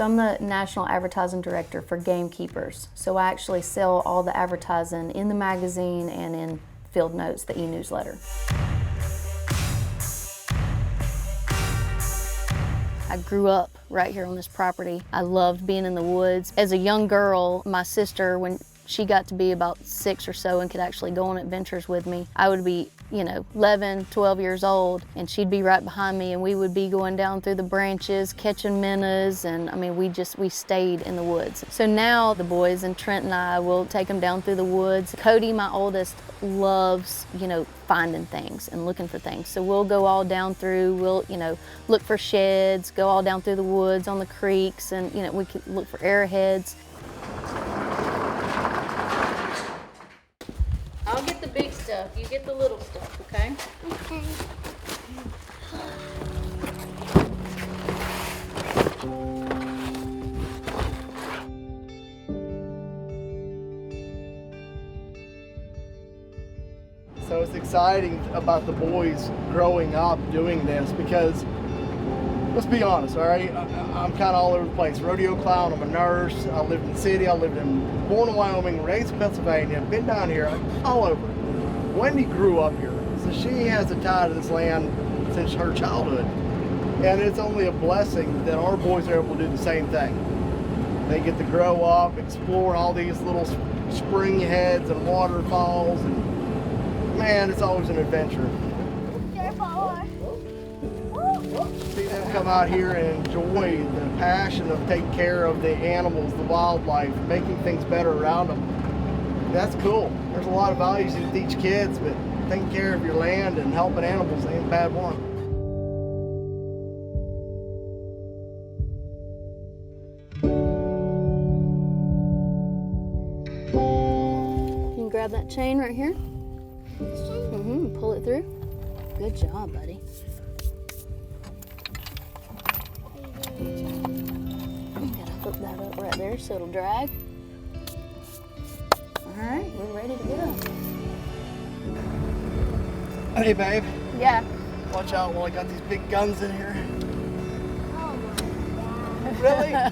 So I'm the National Advertising Director for Gamekeepers. So I actually sell all the advertising in the magazine and in Field Notes, the e-newsletter. I grew up right here on this property. I loved being in the woods. As a young girl, my sister, when she got to be about 6 or so and could actually go on adventures with me, I would be, 11, 12 years old, and she'd be right behind me, and we would be going down through the branches, catching minnows, and we stayed in the woods. So now the boys and Trent and I will take them down through the woods. Cody, my oldest, loves, finding things and looking for things. So we'll go all down through, we'll, look for sheds, go all down through the woods on the creeks, and, we can look for arrowheads. I'll get the big stuff, you get the little stuff, okay? Okay. So it's exciting about the boys growing up doing this because, let's be honest, all right? I'm kind of all over the place. Rodeo clown, I'm a nurse, I lived in the city, born in Wyoming, raised in Pennsylvania, been down here, all over. Wendy grew up here, so she has a tie to this land since her childhood. And it's only a blessing that our boys are able to do the same thing. They get to grow up, explore all these little spring heads and waterfalls, and man, it's always an adventure. See them come out here and enjoy the passion of taking care of the animals, the wildlife, making things better around them. That's cool. There's a lot of values you teach kids, but taking care of your land and helping animals ain't a bad one. You can grab that chain right here. Pull it through. Good job, buddy. Gotta hook that up right there so it'll drag. All right, we're ready to go. Hey, babe. Yeah. Watch out while I got these big guns in here. Oh my God. Really? I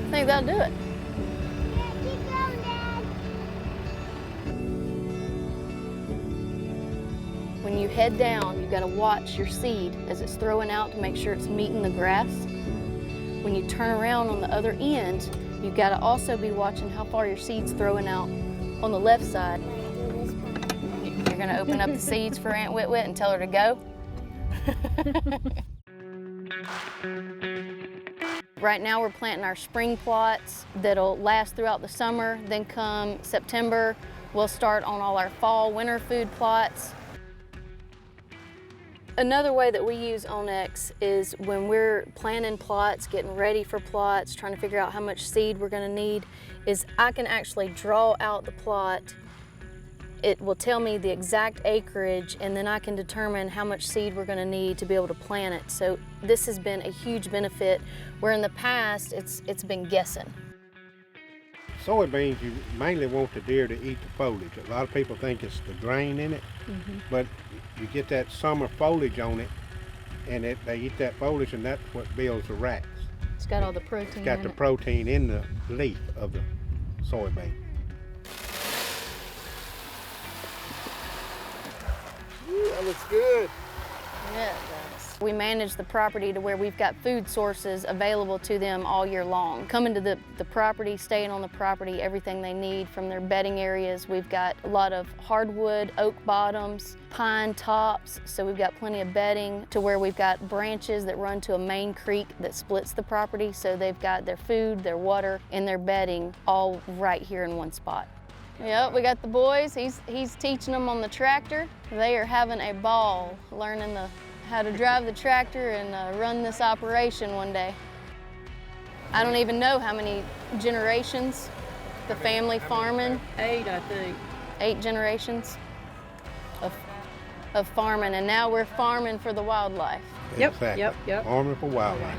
think that'll do it. Yeah, keep going, Dad. When you head down, you've got to watch your seed as it's throwing out to make sure it's meeting the grass. When you turn around on the other end, you've got to also be watching how far your seed's throwing out on the left side. You're going to open up the seeds for Aunt Wit-Wit and tell her to go. Right now we're planting our spring plots that'll last throughout the summer. Then come September, we'll start on all our fall, winter food plots. Another way that we use Onyx is when we're planting plots, getting ready for plots, trying to figure out how much seed we're going to need, is I can actually draw out the plot. It will tell me the exact acreage, and then I can determine how much seed we're going to need to be able to plant it. So this has been a huge benefit, where in the past it's been guessing. Soybeans, you mainly want the deer to eat the foliage. A lot of people think it's the grain in it, but you get that summer foliage on it, and they eat that foliage, and that's what builds the racks. It's got all the protein in it. It's got the protein in the leaf of the soybean. Ooh, that looks good. Yeah, it does. We manage the property to where we've got food sources available to them all year long. Coming to the property, staying on the property, everything they need from their bedding areas. We've got a lot of hardwood, oak bottoms, pine tops, so we've got plenty of bedding to where we've got branches that run to a main creek that splits the property, so they've got their food, their water, and their bedding all right here in one spot. Yep, we got the boys. He's teaching them on the tractor. They are having a ball learning how to drive the tractor and run this operation one day. I don't even know how many generations the family farming. 8, I think. 8 generations of farming, and now we're farming for the wildlife. Exactly. Yep. Farming for wildlife.